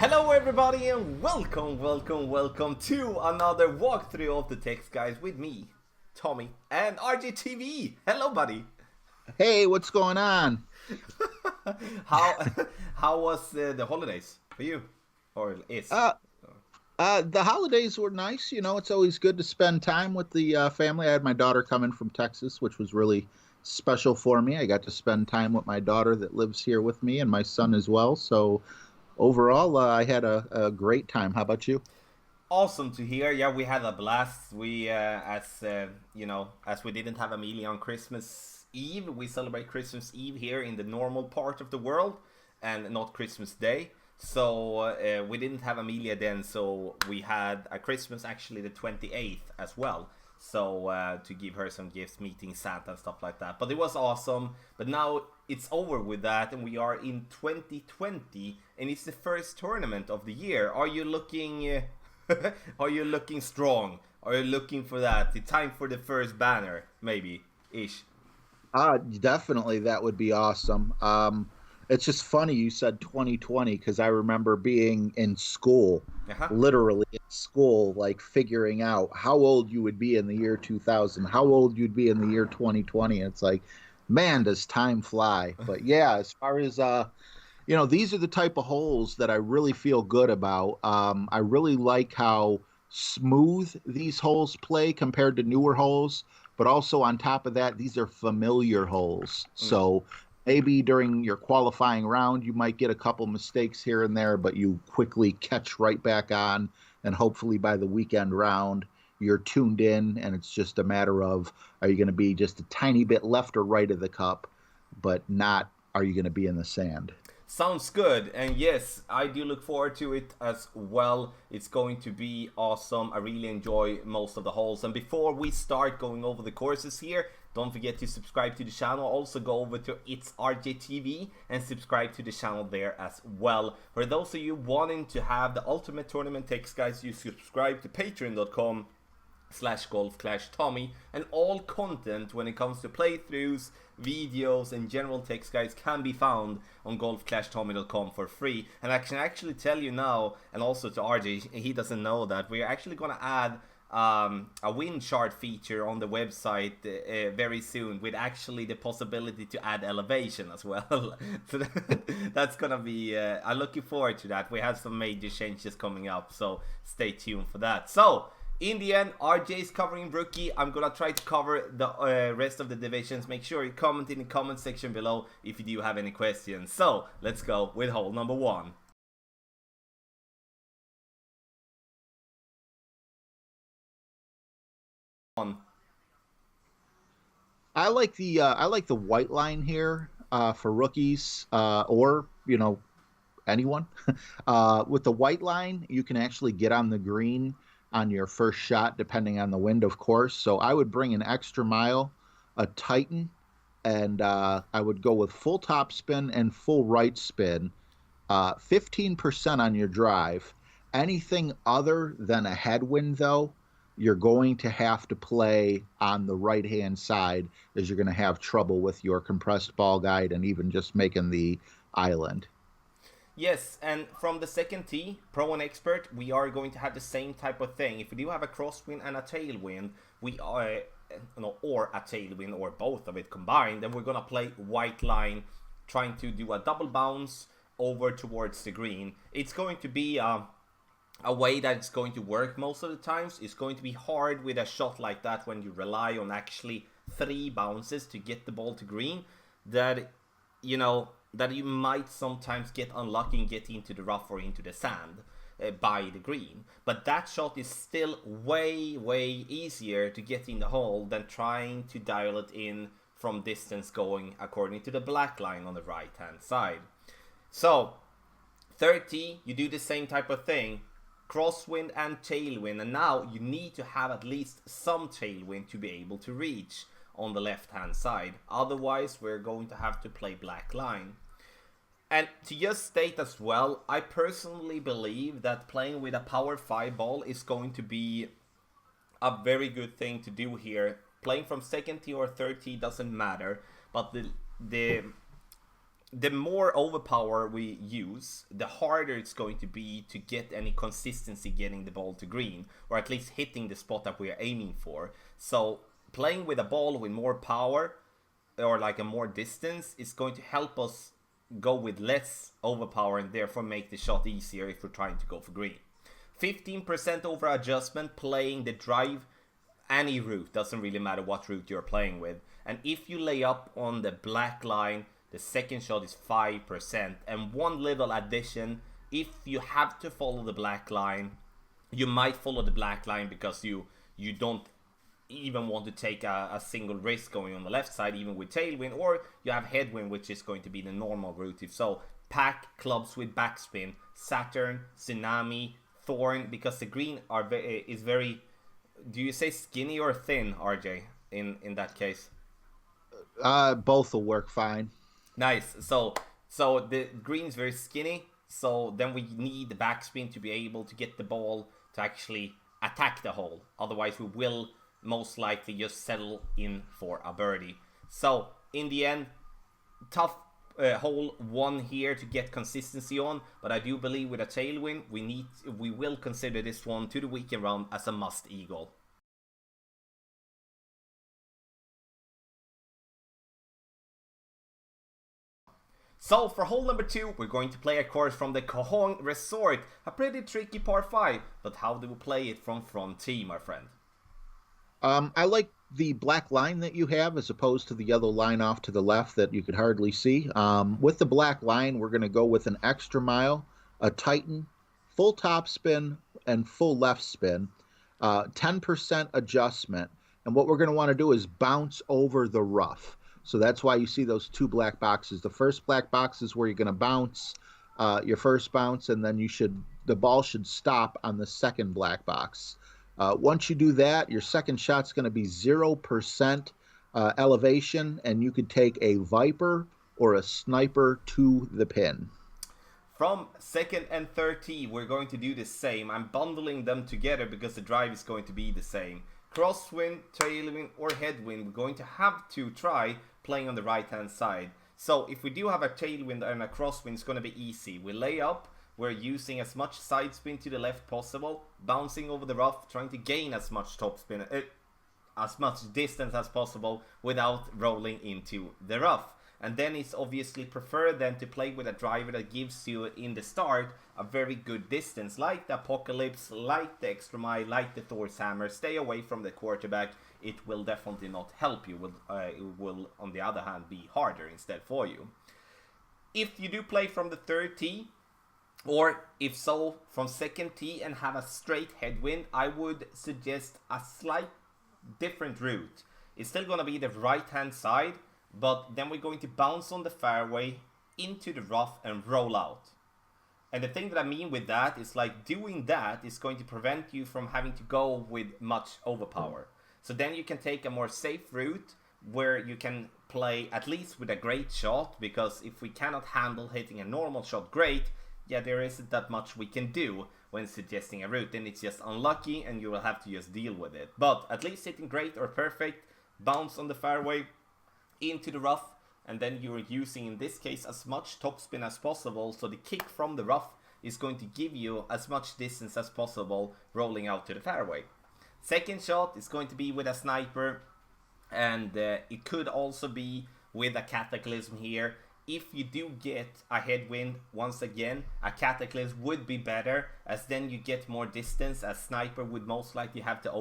Hello everybody and welcome to another walkthrough of the Textguides with me, Tommy, and RJTV. Hello buddy. Hey, what's going on? How how was the holidays for you? Or is? Uh, the holidays were nice. It's always good to spend time with the family. I had my daughter come in from Texas, which was really special for me. I got to spend time with my daughter that lives here with me and my son as well. So overall, I had a great time. How about you? Awesome to hear. Yeah, we had a blast. We as we didn't have Amelia on Christmas Eve, we celebrate Christmas Eve here in the normal part of the world and not Christmas Day. So we didn't have Amelia then, so we had a Christmas actually the 28th as well. So to give her some gifts, meeting Santa and stuff like that. But it was awesome. But now it's over with that, and we are in 2020, and it's the first tournament of the year. Are you looking? Are you looking strong? Are you looking for that? The time for the first banner, maybe ish. Definitely, that would be awesome. It's just funny you said 2020 because I remember being in school, Uh-huh. literally in school, like figuring out how old you would be in the year 2000, how old you'd be in the year 2020. It's like, man, does time fly. But yeah, as far as these are the type of holes that I really feel good about. I really like how smooth these holes play compared to newer holes, but also on top of that, these are familiar holes. Mm. So maybe during your qualifying round, you might get a couple mistakes here and there, but you quickly catch right back on. And hopefully by the weekend round, you're tuned in, and it's just a matter of are you going to be just a tiny bit left or right of the cup, but not are you going to be in the sand. Sounds good, and yes, I do look forward to it as well. It's going to be awesome. I really enjoy most of the holes. And before we start going over the courses here, don't forget to subscribe to the channel. Also go over to It's RJTV and subscribe to the channel there as well. For those of you wanting to have the ultimate tournament text guys, you subscribe to patreon.com/golf-tommy, and all content when it comes to playthroughs, videos, and general text guides can be found on golf-tommy.com for free. And I can actually tell you now, and also to RJ, he doesn't know that we're actually going to add a wind chart feature on the website very soon, with actually the possibility to add elevation as well. So that's gonna be I'm looking forward to that. We have some major changes coming up, so stay tuned for that. So in the end, RJ is covering rookie. I'm gonna try to cover the rest of the divisions. Make sure you comment in the comment section below if you do have any questions. So let's go with hole number one. I like the white line here for rookies or anyone. With the white line, you can actually get on the green on your first shot, depending on the wind, of course. So I would bring an extra mile, a Titan, and I would go with full top spin and full right spin. 15% on your drive. Anything other than a headwind, though, you're going to have to play on the right hand side, as you're going to have trouble with your compressed ball guide and even just making the island. Yes, and from the second tee, pro and expert, we are going to have the same type of thing. If we do have a crosswind and a tailwind, we are, or a tailwind, or both of it combined, then we're gonna play white line, trying to do a double bounce over towards the green. It's going to be a way that it's going to work most of the times. It's going to be hard with a shot like that when you rely on actually 3 bounces to get the ball to green. That that you might sometimes get unlucky and get into the rough or into the sand by the green. But that shot is still way easier to get in the hole than trying to dial it in from distance going according to the black line on the right hand side. So 30, you do the same type of thing, crosswind and tailwind, and now you need to have at least some tailwind to be able to reach on the left hand side. Otherwise, we're going to have to play black line. And to just state as well, I personally believe that playing with a power 5 ball is going to be a very good thing to do here. Playing from second tee or third tee doesn't matter, but the the more overpower we use, the harder it's going to be to get any consistency getting the ball to green, or at least hitting the spot that we are aiming for. So playing with a ball with more power or like a more distance is going to help us go with less overpower and therefore make the shot easier if we're trying to go for green. 15% over adjustment playing the drive any route, doesn't really matter what route you're playing with. And if you lay up on the black line, the second shot is 5%. And one little addition, if you have to follow the black line, you might follow the black line because you don't even want to take a single risk going on the left side, even with tailwind, or you have headwind, which is going to be the normal route. If so, pack clubs with backspin, Saturn, Tsunami, Thorn, because the green is very, do you say skinny or thin, RJ, in that case? Both will work fine. Nice. So the green is very skinny, so then we need the backspin to be able to get the ball to actually attack the hole. Otherwise we will most likely just settle in for a birdie. So in the end, tough hole one here to get consistency on, but I do believe with a tailwind we will consider this one to the weekend round as a must eagle. So for hole number 2, we're going to play a course from the Cajon Resort, a pretty tricky par 5, but how do we play it from front tee, my friend? I like the black line that you have as opposed to the yellow line off to the left that you could hardly see. With the black line, we're going to go with an extra mile, a Titan, full top spin, and full left spin, 10% adjustment. And what we're going to want to do is bounce over the rough. So that's why you see those two black boxes. The first black box is where you're going to bounce your first bounce, and then the ball should stop on the second black box. Once you do that, your second shot's going to be 0% elevation, and you could take a Viper or a Sniper to the pin. From second and third tee, we're going to do the same. I'm bundling them together because the drive is going to be the same. Crosswind, tailwind, or headwind, we're going to have to try playing on the right-hand side. So if we do have a tailwind and a crosswind, it's going to be easy. We lay up. We're using as much side spin to the left possible, bouncing over the rough, trying to gain as much topspin, as much distance as possible without rolling into the rough. And then it's obviously preferred then to play with a driver that gives you in the start a very good distance, like the Apocalypse, like the Extra Mile, like the Thor's Hammer. Stay away from the quarterback. It will definitely not help you. It will, on the other hand, be harder instead for you. If you do play from the third tee, or if so, from second tee and have a straight headwind, I would suggest a slight different route. It's still going to be the right-hand side, but then we're going to bounce on the fairway into the rough and roll out. And the thing that I mean with that is like doing that is going to prevent you from having to go with much overpower. So then you can take a more safe route where you can play at least with a great shot, because if we cannot handle hitting a normal shot great, yeah, there isn't that much we can do when suggesting a route. Then it's just unlucky and you will have to just deal with it. But at least hitting great or perfect, bounce on the fairway into the rough, and then you're using, in this case, as much topspin as possible. So the kick from the rough is going to give you as much distance as possible rolling out to the fairway. Second shot is going to be with a Sniper, and it could also be with a Cataclysm here. If you do get a headwind, once again, a Cataclysm would be better, as then you get more distance, as Sniper would most likely have to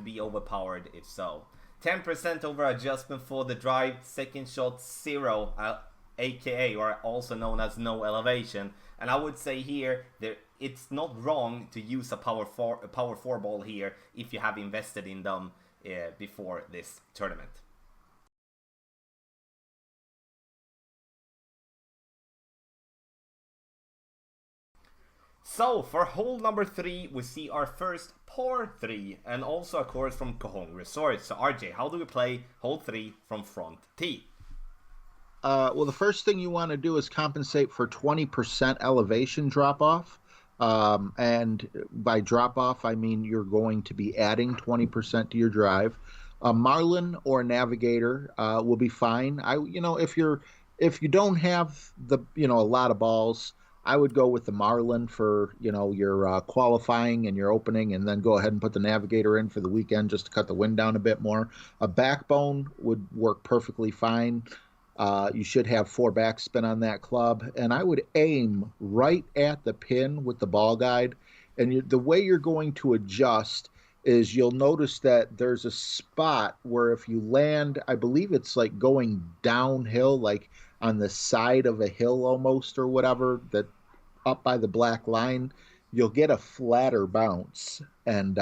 be overpowered if so. 10% over adjustment for the drive, second shot 0, aka, or also known as no elevation. And I would say here, it's not wrong to use a power 4 ball here if you have invested in them before this tournament. So for hole number 3, we see our first par 3, and also a course from Cajon Resort. So RJ, how do we play hole 3 from front tee? Well, the first thing you want to do is compensate for 20% elevation drop off. And by drop off, I mean you're going to be adding 20% to your drive. A Marlin or Navigator will be fine. If you're if you don't have a lot of balls, I would go with the Marlin for, your qualifying and your opening, and then go ahead and put the Navigator in for the weekend just to cut the wind down a bit more. A backbone would work perfectly fine. You should have four backspin on that club, and I would aim right at the pin with the ball guide. And the way you're going to adjust is you'll notice that there's a spot where if you land, I believe it's like going downhill, like on the side of a hill almost or whatever, that up by the black line, you'll get a flatter bounce. And,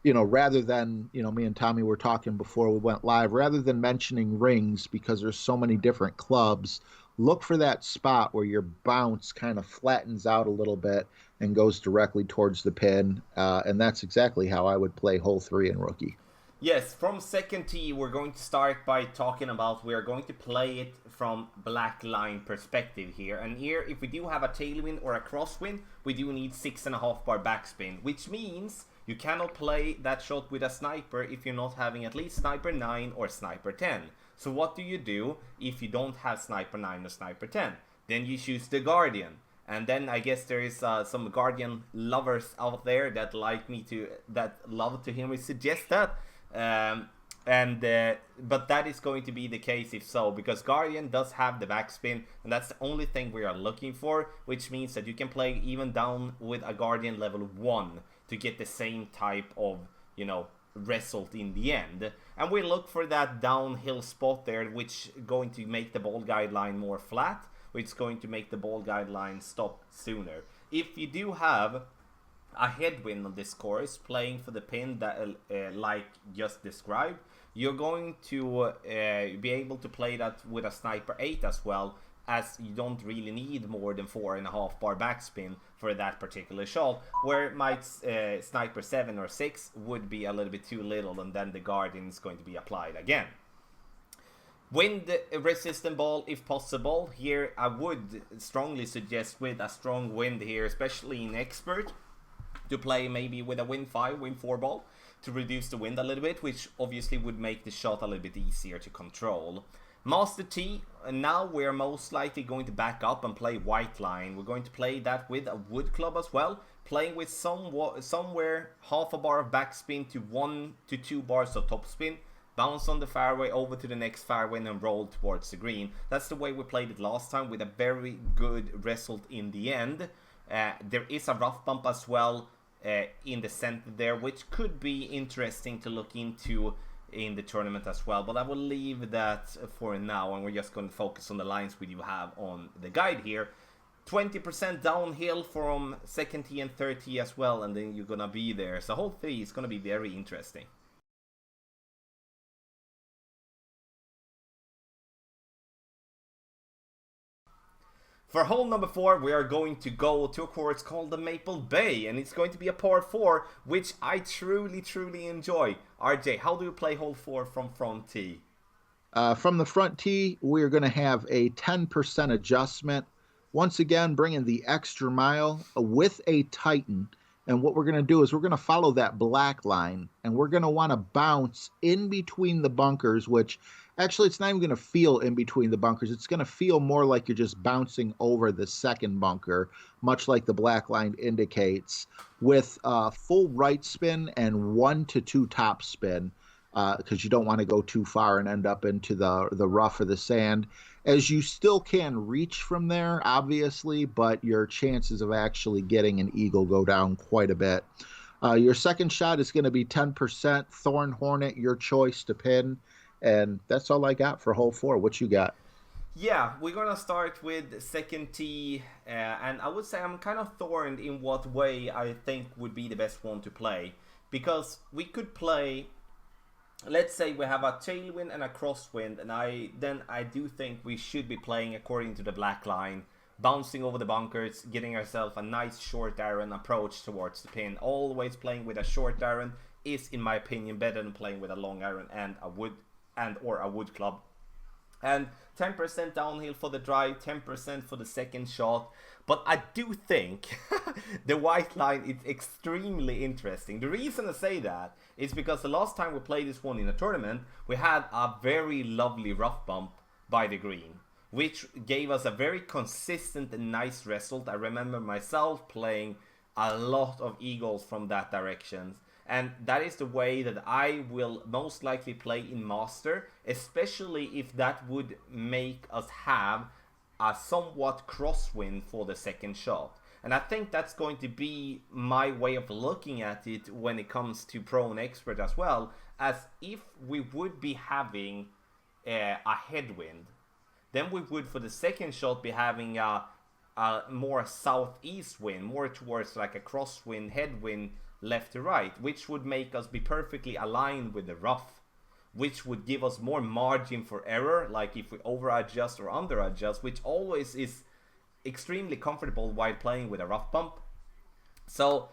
rather than, me and Tommy were talking before we went live, rather than mentioning rings because there's so many different clubs, look for that spot where your bounce kind of flattens out a little bit and goes directly towards the pin. And that's exactly how I would play hole 3 in rookie. Yes, from second tee, we're going to start by talking about we're going to play it from black line perspective here. And here, if we do have a tailwind or a crosswind, we do need 6.5 bar backspin, which means you cannot play that shot with a sniper if you're not having at least sniper 9 or sniper 10. So what do you do if you don't have sniper 9 or sniper 10? Then you choose the Guardian. And then I guess there is some Guardian lovers out there that love to hear me suggest that. But that is going to be the case if so, because Guardian does have the backspin, and that's the only thing we are looking for, which means that you can play even down with a Guardian level 1 to get the same type of, result in the end. And we look for that downhill spot there, which is going to make the ball guideline more flat, which is going to make the ball guideline stop sooner. If you do have a headwind on this course, playing for the pin that like just described, you're going to be able to play that with a sniper 8 as well, as you don't really need more than 4.5 bar backspin for that particular shot, where my sniper 7 or 6 would be a little bit too little, and then the Guardian is going to be applied again. Wind resistant ball if possible. Here I would strongly suggest with a strong wind here, especially in expert, to play maybe with a Wind 5, Wind 4 ball to reduce the wind a little bit, which obviously would make the shot a little bit easier to control. Master T, now we're most likely going to back up and play white line. We're going to play that with a wood club as well, playing with somewhere half a bar of backspin to 1 to 2 bars of topspin, bounce on the fairway over to the next fairway and roll towards the green. That's the way we played it last time with a very good result in the end. There is a rough bump as well in the center there, which could be interesting to look into in the tournament as well, but I will leave that for now, and we're just going to focus on the lines we do have on the guide here. 20% downhill from second tee and third tee as well, and then you're gonna be there, so hole 3 is gonna be very interesting. For hole number 4, we are going to go to a course called the Maple Bay, and it's going to be a par 4, which I truly enjoy. RJ, how do you play hole 4 from front tee? From the front tee, we're going to have a 10% adjustment. Once again, bringing the extra mile with a Titan. And what we're going to do is we're going to follow that black line, and we're going to want to bounce in between the bunkers, which actually it's not even going to feel in between the bunkers. It's going to feel more like you're just bouncing over the second bunker, much like the black line indicates, with full right spin and 1 to 2 top spin, because you don't want to go too far and end up into the rough or the sand, as you still can reach from there, obviously, but your chances of actually getting an eagle go down quite a bit. Your second shot is going to be 10% Thorn Hornet, your choice to pin. And that's all I got for hole 4. What you got? Yeah, we're gonna start with second tee, and I would say I'm kind of thorned in what way I think would be the best one to play, because we could play, let's say we have a tailwind and a crosswind, and I do think we should be playing according to the black line, bouncing over the bunkers, getting ourselves a nice short iron approach towards the pin. Always playing with a short iron is, in my opinion, better than playing with a long iron and a wood club. And 10% downhill for the drive, 10% for the second shot. But I do think the white line is extremely interesting. The reason I say that is because the last time we played this one in a tournament, we had a very lovely rough bump by the green. which gave us a very consistent and nice result. I remember myself playing a lot of eagles from that direction. And that is the way that I will most likely play in Master, especially if that would make us have a somewhat crosswind for the second shot. And I think that's going to be my way of looking at it when it comes to Pro and Expert as well, as if we would be having a headwind, then we would for the second shot be having a more southeast wind, more towards like a crosswind, headwind, left to right, which would make us be perfectly aligned with the rough, which would give us more margin for error, like if we over adjust or under adjust, which always is extremely comfortable while playing with a rough bump. So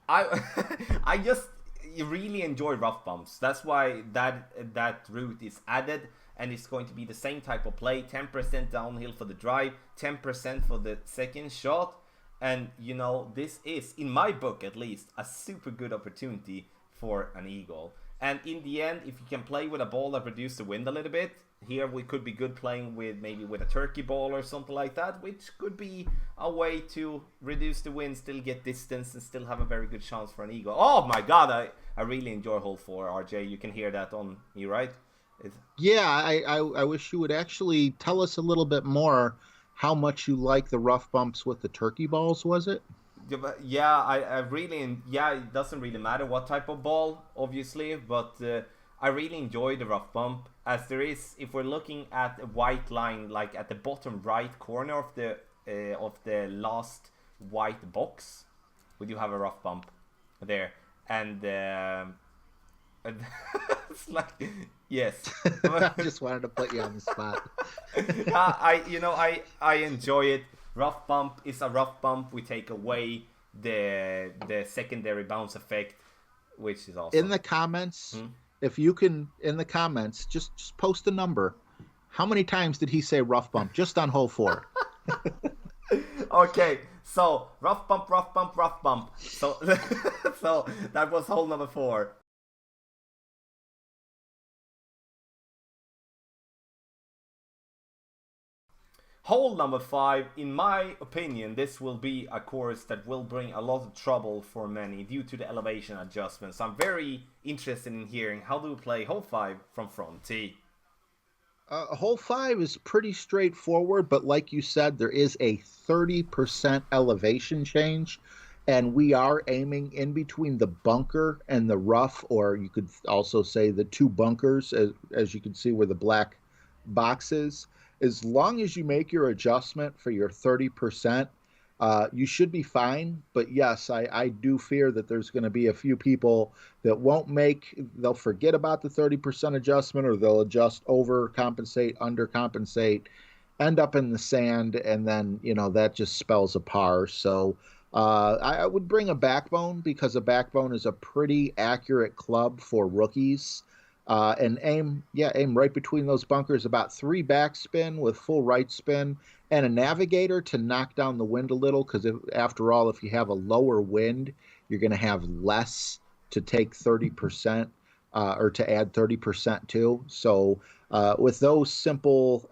I I just really enjoy rough bumps. That's why that route is added, and it's going to be the same type of play: 10% downhill for the drive, 10% for the second shot. And you know, this is, in my book at least, a super good opportunity for an eagle. And in the end, if you can play with a ball that reduces the wind a little bit, here we could be good playing with maybe with a turkey ball or something like that, which could be a way to reduce the wind, still get distance, and still have a very good chance for an eagle. Oh my god, I really enjoy hole 4, RJ. You can hear that on me, right? Yeah, I wish you would actually tell us a little bit more how much you like the rough bumps with the turkey balls, was it? Yeah, I really, yeah, it doesn't really matter what type of ball, obviously, but I really enjoy the rough bump, as there is, if we're looking at a white line, like at the bottom right corner of the last white box, we do have a rough bump there, and it's like, yes. I just wanted to put you on the spot. I enjoy it. Rough bump is a rough bump. We take away the secondary bounce effect, which is awesome. In the comments, if you can, in the comments, just post a number. How many times did he say rough bump just on hole 4? Okay, so rough bump, rough bump, rough bump. So so that was hole number 4. Hole number 5, in my opinion, this will be a course that will bring a lot of trouble for many due to the elevation adjustments. I'm very interested in hearing how do we play hole 5 from front tee. Hole 5 is pretty straightforward, but like you said, there is a 30% elevation change, and we are aiming in between the bunker and the rough, or you could also say the 2 bunkers, as you can see where the black box is. As long as you make your adjustment for your 30%, you should be fine. But yes, I do fear that there's going to be a few people that they'll forget about the 30% adjustment, or they'll adjust over compensate, under compensate, end up in the sand, and then, that just spells a par. So I would bring a backbone, because a backbone is a pretty accurate club for rookies. And aim right between those bunkers, about 3 backspin with full right spin, and a navigator to knock down the wind a little, because after all, if you have a lower wind, you're going to have less to take 30%, or to add 30% to. So with those simple,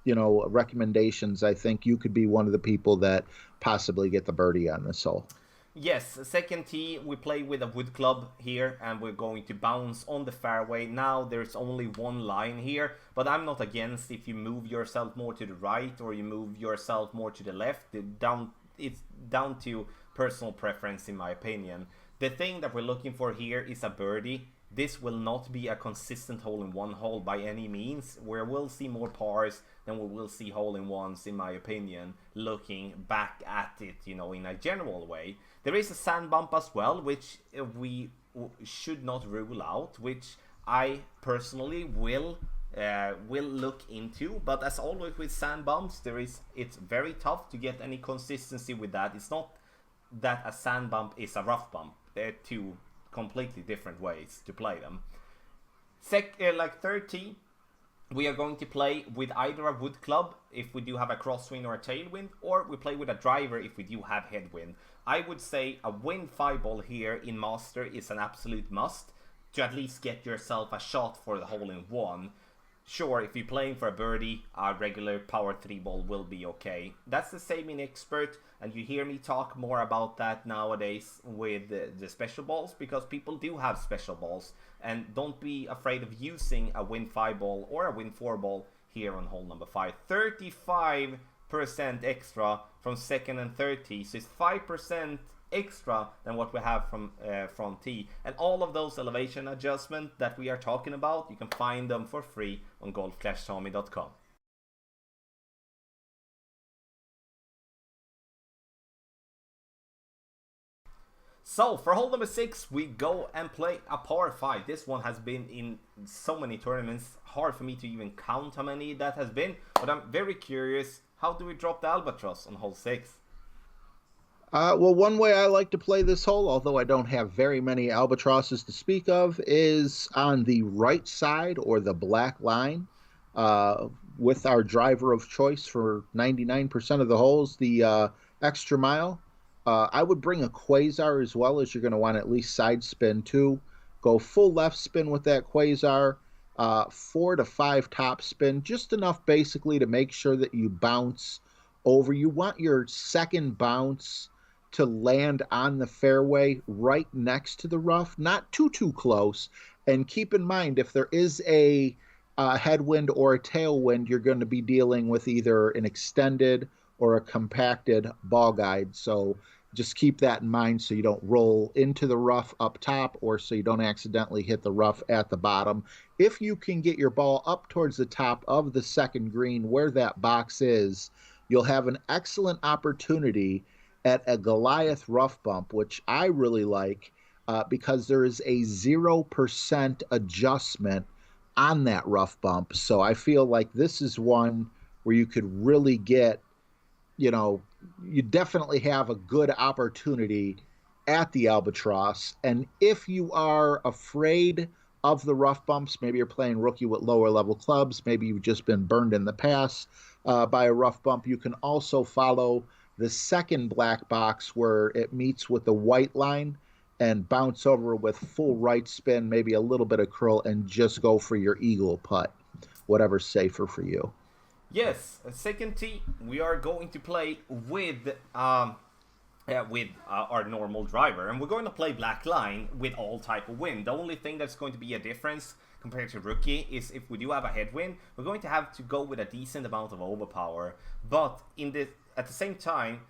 recommendations, I think you could be one of the people that possibly get the birdie on this hole. Yes, second tee, we play with a wood club here, and we're going to bounce on the fairway. Now there's only one line here, but I'm not against if you move yourself more to the right or you move yourself more to the left. It's down to personal preference, in my opinion. The thing that we're looking for here is a birdie. This will not be a consistent hole-in-one hole by any means, where we'll see more pars than we will see hole-in-ones, in my opinion, looking back at it, in a general way. There is a sand bump as well, which we should not rule out, which I personally will look into. But as always with sand bumps, it's very tough to get any consistency with that. It's not that a sand bump is a rough bump. They're two completely different ways to play them. Third tee, we are going to play with either a wood club if we do have a crosswind or a tailwind, or we play with a driver if we do have headwind. I would say a wind 5 ball here in Master is an absolute must to at least get yourself a shot for the hole-in-one. Sure, if you're playing for a birdie, a regular power 3 ball will be okay. That's the same in expert, and you hear me talk more about that nowadays with the special balls, because people do have special balls, and don't be afraid of using a win 5 ball or a win 4 ball here on hole number 5. 35% extra from second and third tee, so it's 5% extra than what we have from front tee, and all of those elevation adjustments that we are talking about, you can find them for free on golf-tommy.com. So for hole number 6, we go and play a par 5. This one has been in so many tournaments, hard for me to even count how many that has been, but I'm very curious, how do we drop the albatross on hole 6? Well, one way I like to play this hole, although I don't have very many albatrosses to speak of, is on the right side or the black line with our driver of choice for 99% of the holes, the extra mile. I would bring a quasar as well, as you're going to want at least side spin too. Go full left spin with that quasar, 4 to 5 top spin, just enough basically to make sure that you bounce over. You want your second bounce to land on the fairway right next to the rough, not too close. And keep in mind, if there is a headwind or a tailwind, you're going to be dealing with either an extended or a compacted ball guide. So just keep that in mind so you don't roll into the rough up top, or so you don't accidentally hit the rough at the bottom. If you can get your ball up towards the top of the second green where that box is, you'll have an excellent opportunity at a Goliath rough bump, which I really like because there is a 0% adjustment on that rough bump. So I feel like this is one where you could really get, you definitely have a good opportunity at the albatross. And if you are afraid of the rough bumps, maybe you're playing rookie with lower level clubs, maybe you've just been burned in the past by a rough bump, you can also follow the second black box where it meets with the white line and bounce over with full right spin, maybe a little bit of curl, and just go for your eagle putt, whatever's safer for you. Yes, second tee, we are going to play with our normal driver, and we're going to play black line with all type of wind. The only thing that's going to be a difference compared to rookie is if we do have a headwind, we're going to have to go with a decent amount of overpower, but at the same time,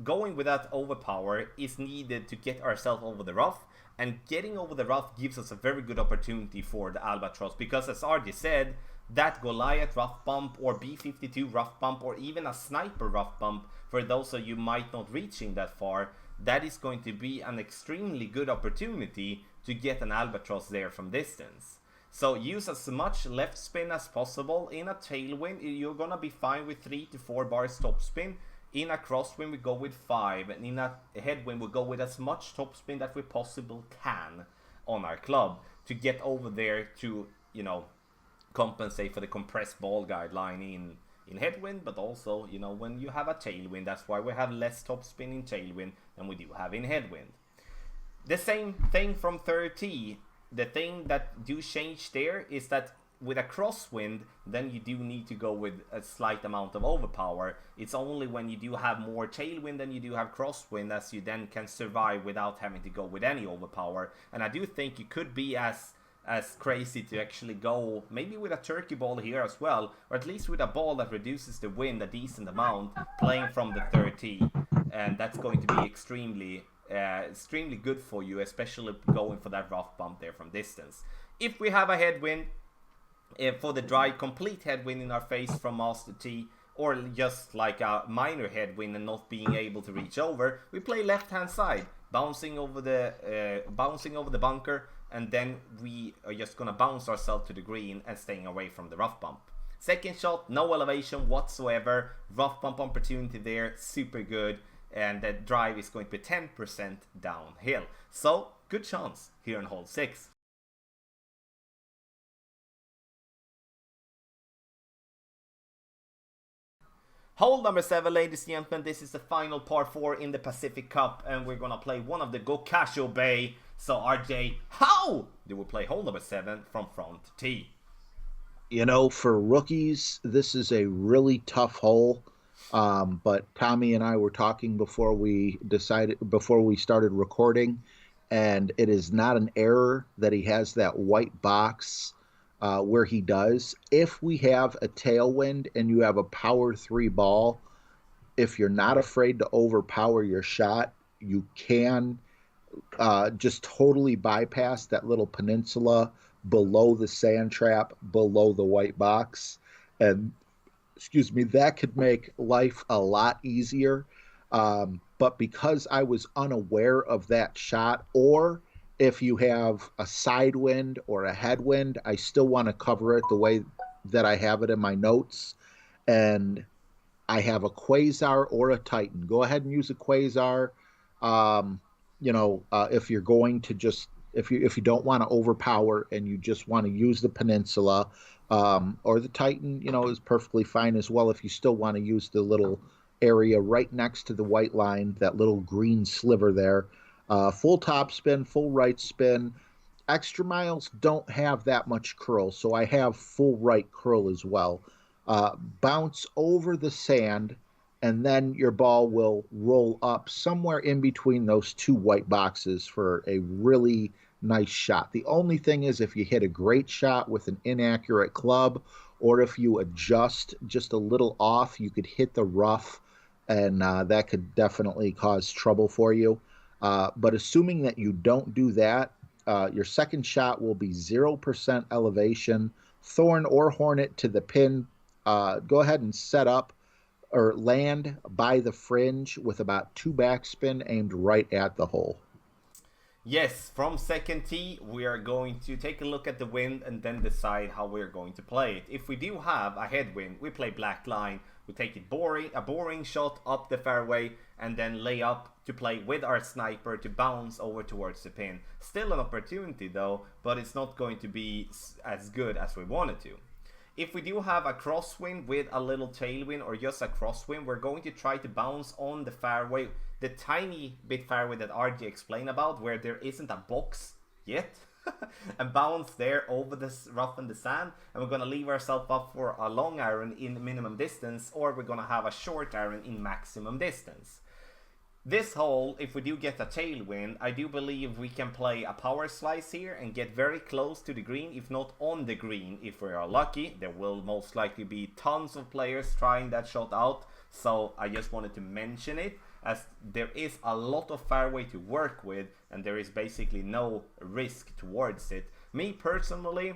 going with that overpower is needed to get ourselves over the rough, and getting over the rough gives us a very good opportunity for the albatross, because as RJ said, that Goliath rough bump or B52 rough bump or even a sniper rough bump, for those of you might not reaching that far, that is going to be an extremely good opportunity to get an albatross there from distance. So use as much left spin as possible. In a tailwind, you're gonna be fine with 3 to 4 bars top spin. In a crosswind, we go with 5, and in a headwind, we go with as much top spin that we possibly can on our club to get over there to, compensate for the compressed ball guideline in headwind, but also, when you have a tailwind, that's why we have less top spin in tailwind than we do have in headwind. The same thing from third tee. The thing that do change there is that with a crosswind, then you do need to go with a slight amount of overpower. It's only when you do have more tailwind than you do have crosswind as you then can survive without having to go with any overpower. And I do think you could be as crazy to actually go maybe with a turkey ball here as well, or at least with a ball that reduces the wind a decent amount, playing from the third tee, and that's going to be extremely good for you, especially going for that rough bump there from distance. If we have a headwind, for the dry complete headwind in our face from master tee, or just like a minor headwind and not being able to reach over, we play left hand side, bouncing over the bunker, and then we are just gonna bounce ourselves to the green and staying away from the rough bump. Second shot, no elevation whatsoever, rough bump opportunity there, super good, and the drive is going to be 10% downhill. So good chance here in hole 6. Hole number 7, ladies and gentlemen, this is the final par 4 in the Pacific Cup, and we're gonna play one of the Go Casio Bay. So RJ, how do we play hole number 7 from front tee? For rookies, this is a really tough hole. But Tommy and I were talking before we started recording, and it is not an error that he has that white box where he does. If we have a tailwind and you have a power three ball, if you're not afraid to overpower your shot, you can just totally bypass that little peninsula below the sand trap, below the white box. And excuse me, that could make life a lot easier. But because I was unaware of that shot, or if you have a side wind or a headwind, I still want to cover it the way that I have it in my notes. And I have a quasar or a titan. Go ahead and use a quasar. Um, if you're going to just if you don't want to overpower and you just want to use the peninsula, or the titan, is perfectly fine as well if you still want to use the little area right next to the white line, that little green sliver there. Full top spin, full right spin. Extra miles don't have that much curl, so I have full right curl as well. Bounce over the sand, and then your ball will roll up somewhere in between those two white boxes for a really nice shot. The only thing is, if you hit a great shot with an inaccurate club, or if you adjust just a little off, you could hit the rough, and that could definitely cause trouble for you. But assuming that you don't do that, your second shot will be 0% elevation, thorn or hornet to the pin. Go ahead and set up or land by the fringe with about two backspin aimed right at the hole. Yes, from second tee, we are going to take a look at the wind and then decide how we're going to play it. If we do have a headwind, we play black line. We take it a boring shot up the fairway, and then lay up to play with our sniper to bounce over towards the pin. Still an opportunity though, but it's not going to be as good as we wanted to. If we do have a crosswind with a little tailwind or just a crosswind, we're going to try to bounce on the fairway, the tiny bit fairway that RJ explained about, where there isn't a box yet, and bounce there over the rough and the sand, and we're going to leave ourselves up for a long iron in minimum distance, or we're going to have a short iron in maximum distance. This hole, if we do get a tailwind, I do believe we can play a power slice here and get very close to the green, if not on the green. If we are lucky, there will most likely be tons of players trying that shot out, so I just wanted to mention it, as there is a lot of fairway to work with and there is basically no risk towards it. Me personally,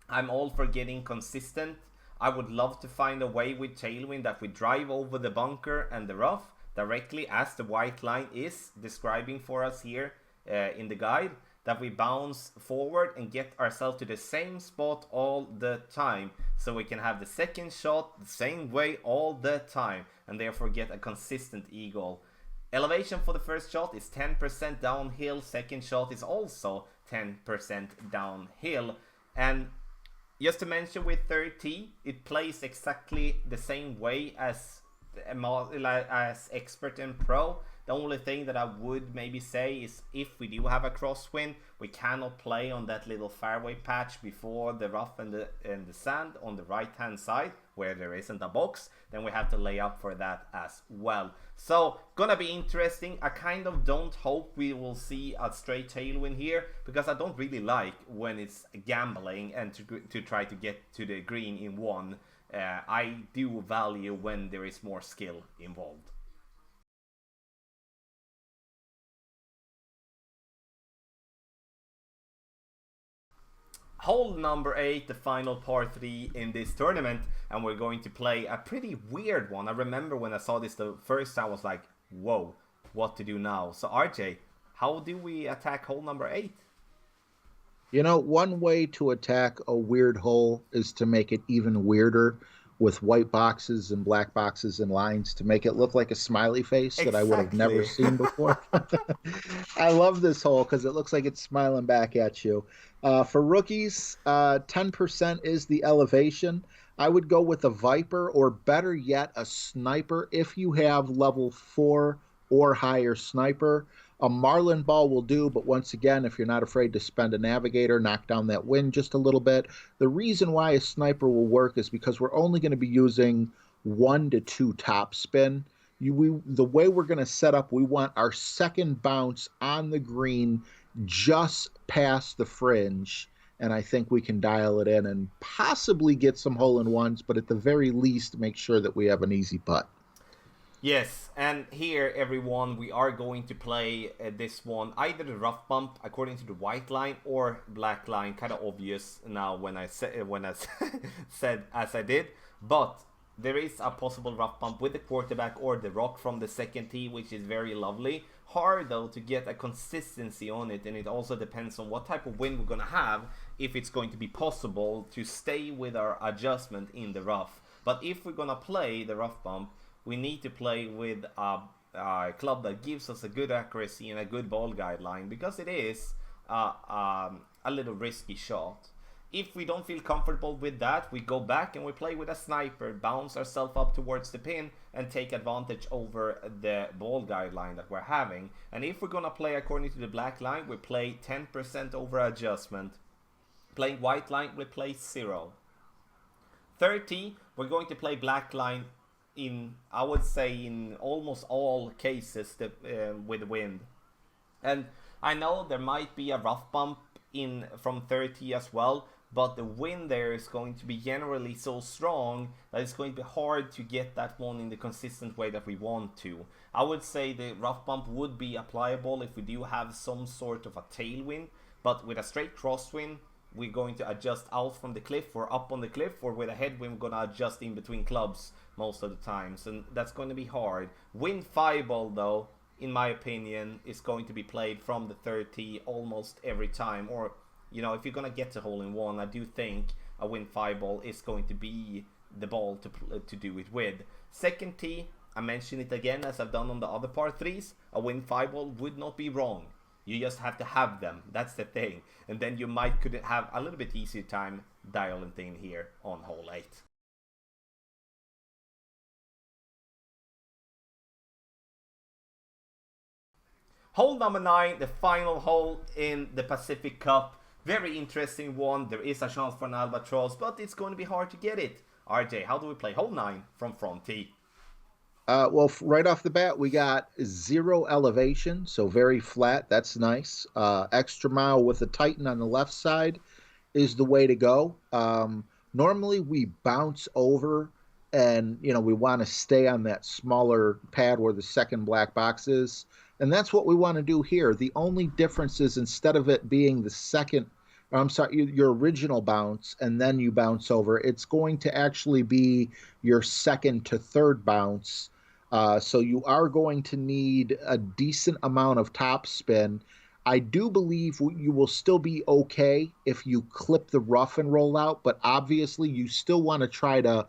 I'm all for getting consistent. I would love to find a way with tailwind that we drive over the bunker and the rough directly as the white line is describing for us here in the guide, that we bounce forward and get ourselves to the same spot all the time, so we can have the second shot the same way all the time and therefore get a consistent eagle. Elevation for the first shot is 10% downhill, second shot is also 10% downhill. And just to mention, with 30, it plays exactly the same way as expert and pro. The only thing that I would maybe say is, if we do have a crosswind, we cannot play on that little fairway patch before the rough and the sand on the right hand side where there isn't a box. Then we have to lay up for that as well. So gonna be interesting. I kind of don't hope we will see a straight tailwind here, because I don't really like when it's gambling and to try to get to the green in one. I do value when there is more skill involved. Hole number 8, the final par 3 in this tournament, and we're going to play a pretty weird one. I remember when I saw this the first time, I was like, whoa, what to do now? So RJ, how do we attack hole number 8? One way to attack a weird hole is to make it even weirder with white boxes and black boxes and lines to make it look like a smiley face that I would have never seen before. I love this hole because it looks like it's smiling back at you. For rookies, 10% is the elevation. I would go with a Viper, or better yet, a Sniper if you have level 4 or higher Sniper. A Marlin ball will do, but once again, if you're not afraid to spend a navigator, knock down that wind just a little bit. The reason why a sniper will work is because we're only going to be using 1 to 2 top spin. The way we're going to set up, we want our second bounce on the green just past the fringe. And I think we can dial it in and possibly get some hole in ones, but at the very least, make sure that we have an easy putt. Yes, and here, everyone, we are going to play this one, either the rough bump according to the white line or black line. Kind of obvious now when I said as I did, but there is a possible rough bump with the quarterback or the rock from the second tee, which is very lovely. Hard though to get a consistency on it, and it also depends on what type of wind we're gonna have, if it's going to be possible to stay with our adjustment in the rough. But if we're gonna play the rough bump, we need to play with a club that gives us a good accuracy and a good ball guideline, because it is a little risky shot. If we don't feel comfortable with that, we go back and we play with a sniper, bounce ourselves up towards the pin and take advantage over the ball guideline that we're having. And if we're gonna play according to the black line, we play 10% over adjustment. Playing white line, we play 0. 30, we're going to play black line in, I would say, in almost all cases with wind. And I know there might be a rough bump in from 30 as well, but the wind there is going to be generally so strong that it's going to be hard to get that one in the consistent way that we want to. I would say the rough bump would be applicable if we do have some sort of a tailwind, but with a straight crosswind, we're going to adjust out from the cliff or up on the cliff, or with a headwind, we're going to adjust in between clubs most of the times, and that's going to be hard. Wind 5 ball, though, in my opinion, is going to be played from the 30 almost every time. Or, you know, if you're going to get to hole in one, I do think a wind 5 ball is going to be the ball to do it with. Second tee, I mention it again as I've done on the other par 3s, a wind 5 ball would not be wrong. You just have to have them. That's the thing. And then you could have a little bit easier time dialing in here on hole 8. Hole number 9, the final hole in the Pacific Cup. Very interesting one. There is a chance for an albatross, but it's going to be hard to get it. RJ, how do we play hole 9 from front tee? Well, right off the bat, we got 0 elevation, so very flat. That's nice. Extra mile with a Titan on the left side is the way to go. Normally, we bounce over, and we want to stay on that smaller pad where the second black box is, and that's what we want to do here. The only difference is, instead of it being the second, I'm sorry, your original bounce, and then you bounce over, it's going to actually be your second to third bounce. So you are going to need a decent amount of top spin. I do believe you will still be okay if you clip the rough and roll out, but obviously you still want to try to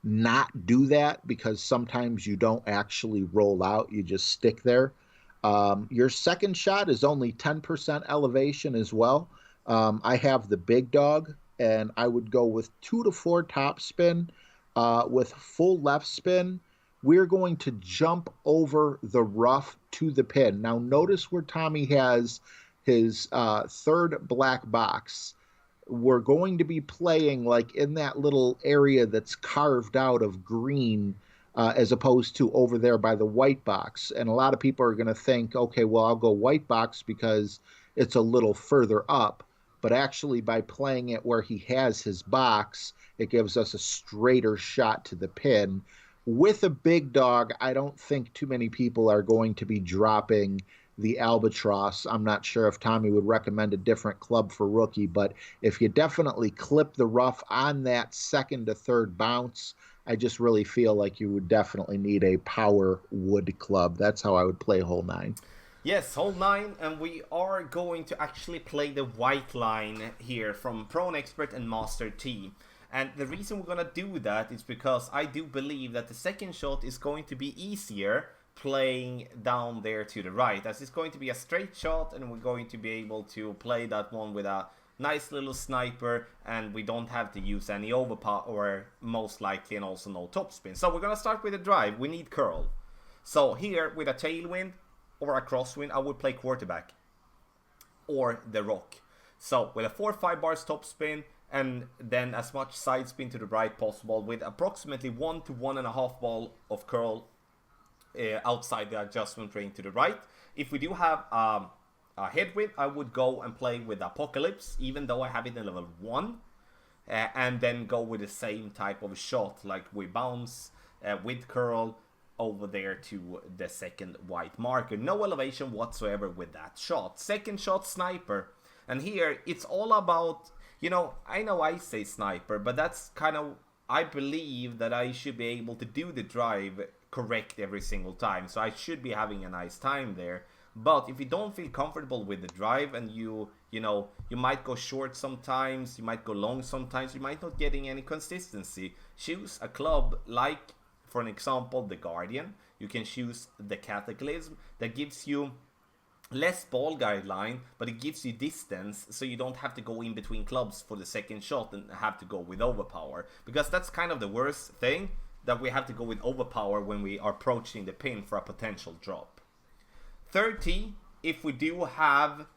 not do that, because sometimes you don't actually roll out, you just stick there. Your second shot is only 10% elevation as well. I have the big dog, and I would go with 2 to 4 top spin with full left spin. We're going to jump over the rough to the pin. Now, notice where Tommy has his third black box. We're going to be playing like in that little area that's carved out of green, as opposed to over there by the white box. And a lot of people are going to think, okay, well, I'll go white box because it's a little further up. But actually, by playing it where he has his box, it gives us a straighter shot to the pin. With a big dog, I don't think too many people are going to be dropping the albatross. I'm not sure if Tommy would recommend a different club for rookie, but if you definitely clip the rough on that second to third bounce, I just really feel like you would definitely need a power wood club. That's how I would play hole 9. Yes, hole 9, and we are going to actually play the white line here from Pro and Expert and Master T. And the reason we're going to do that is because I do believe that the second shot is going to be easier playing down there to the right, as it's going to be a straight shot, and we're going to be able to play that one with a nice little sniper, and we don't have to use any overpower, most likely, and also no topspin. So we're going to start with a drive. We need curl. So here, with a tailwind, or a crosswind, I would play quarterback or the rock. So with a 4-5 bars top spin and then as much side spin to the right possible with approximately 1 to 1.5 ball of curl outside the adjustment range to the right. If we do have a headwind, I would go and play with Apocalypse, even though I have it in level 1. And then go with the same type of shot, like we bounce with curl over there to the second white marker. No elevation whatsoever with that shot. Second shot, sniper. And here, it's all about, I know I say sniper, but that's kind of, I believe that I should be able to do the drive correct every single time. So I should be having a nice time there. But if you don't feel comfortable with the drive and you might go short sometimes, you might go long sometimes, you might not getting any consistency, choose a club like, for an example, the Guardian. You can choose the Cataclysm that gives you less ball guideline, but it gives you distance, so you don't have to go in between clubs for the second shot and have to go with overpower. Because that's kind of the worst thing, that we have to go with overpower when we are approaching the pin for a potential drop. Third tee, if we do have,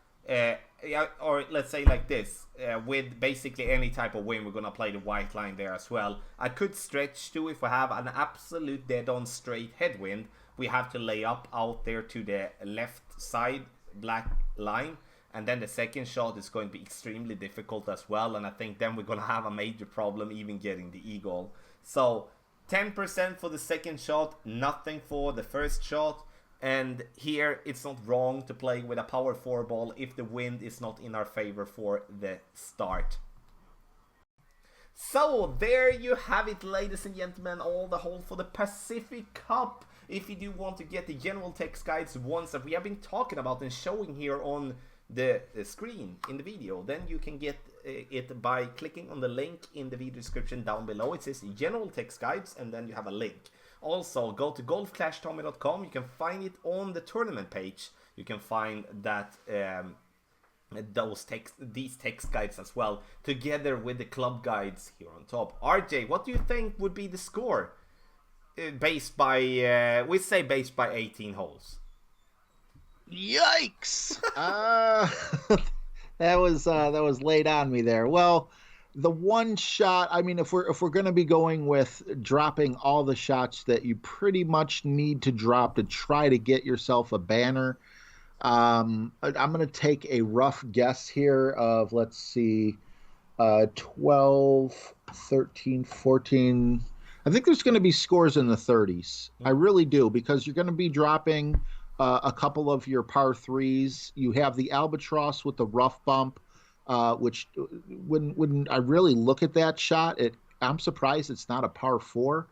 or let's say like this, with basically any type of wind, we're going to play the white line there as well. I could stretch to, if we have an absolute dead-on straight headwind, we have to lay up out there to the left side black line. And then the second shot is going to be extremely difficult as well. And I think then we're going to have a major problem even getting the eagle. So 10% for the second shot, nothing for the first shot. And here it's not wrong to play with a power 4 ball if the wind is not in our favor for the start. So there you have it, ladies and gentlemen, all the whole for the Pacific Cup. If you do want to get the general text guides ones that we have been talking about and showing here on the screen in the video, then you can get it by clicking on the link in the video description down below. It says general text guides and then you have a link. Also, go to golfclashtommy.com. You can find it on the tournament page. You can find that these text guides as well, together with the club guides here on top. RJ, what do you think would be the score based by we say based by 18 holes? Yikes! That was laid on me there. Well, the one shot, I mean, if we're going to be going with dropping all the shots that you pretty much need to drop to try to get yourself a banner, I'm going to take a rough guess here of, let's see, 12, 13, 14. I think there's going to be scores in the 30s. I really do, because you're going to be dropping a couple of your par threes. You have the albatross with the rough bump. Which when I really look at that shot, I'm surprised it's not a par 4.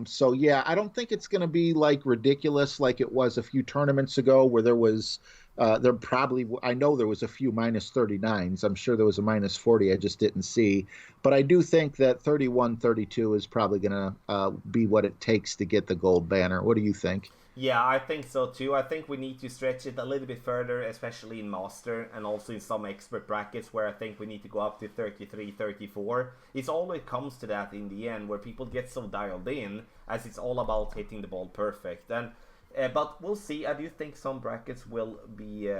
So yeah, I don't think it's going to be like ridiculous like it was a few tournaments ago where there was I know there was a few minus 39s. I'm sure there was a minus 40 I just didn't see. But I do think that 31, 32 is probably going to be what it takes to get the gold banner. What do you think? Yeah, I think so too. I think we need to stretch it a little bit further, especially in Master and also in some expert brackets where I think we need to go up to 33, 34. It always comes to that in the end where people get so dialed in as it's all about hitting the ball perfect. And but we'll see. I do think some brackets will be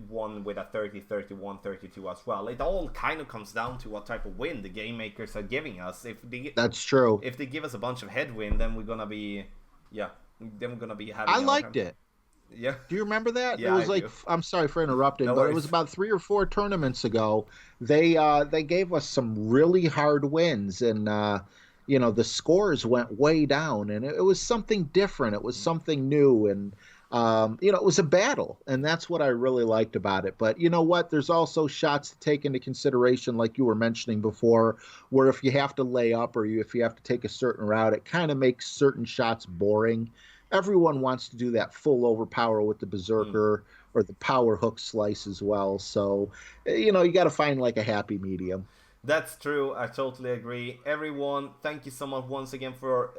won with a 30, 31, 32 as well. It all kind of comes down to what type of wind the game makers are giving us. That's true. If they give us a bunch of headwind, then we're gonna be, then we're gonna be having. I liked it. Yeah. Do you remember that? Yeah, It was like, I'm sorry for interrupting, but worries. it was about 3 or 4 tournaments ago. They gave us some really hard wins, and the scores went way down, and it was something different. It was something new, and it was a battle, and that's what I really liked about it. But you know what? There's also shots to take into consideration, like you were mentioning before, where if you have to lay up or if you have to take a certain route, it kind of makes certain shots boring. Everyone wants to do that full overpower with the berserker or the power hook slice as well. So, you got to find like a happy medium. That's true. I totally agree. Everyone, thank you so much once again for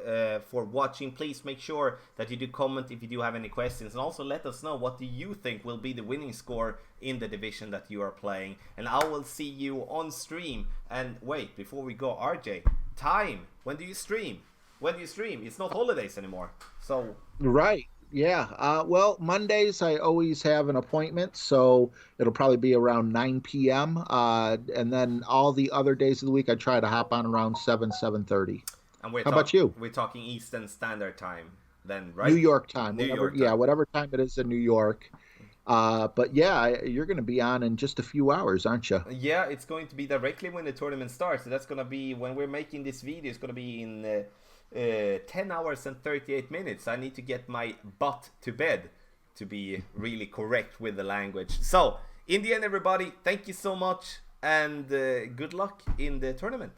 watching. Please make sure that you do comment if you do have any questions, and also let us know what do you think will be the winning score in the division that you are playing. And I will see you on stream. And wait, before we go, RJ, time. When do you stream? When do you stream? It's not holidays anymore. So right. Yeah. Well, Mondays I always have an appointment, so it'll probably be around 9 p.m. And then all the other days of the week I try to hop on around 7:30. And How about you? we're talking Eastern Standard Time then, New right? York time, New whatever. York Yeah, time. whatever time it is in New York. But yeah, you're going to be on in just a few hours, aren't you? Yeah, it's going to be directly when the tournament starts. So that's gonna be when we're making this video. It's gonna be in 10 hours and 38 minutes. I need to get my butt to bed to be really correct with the language. So, in the end, everybody, thank you so much and good luck in the tournament.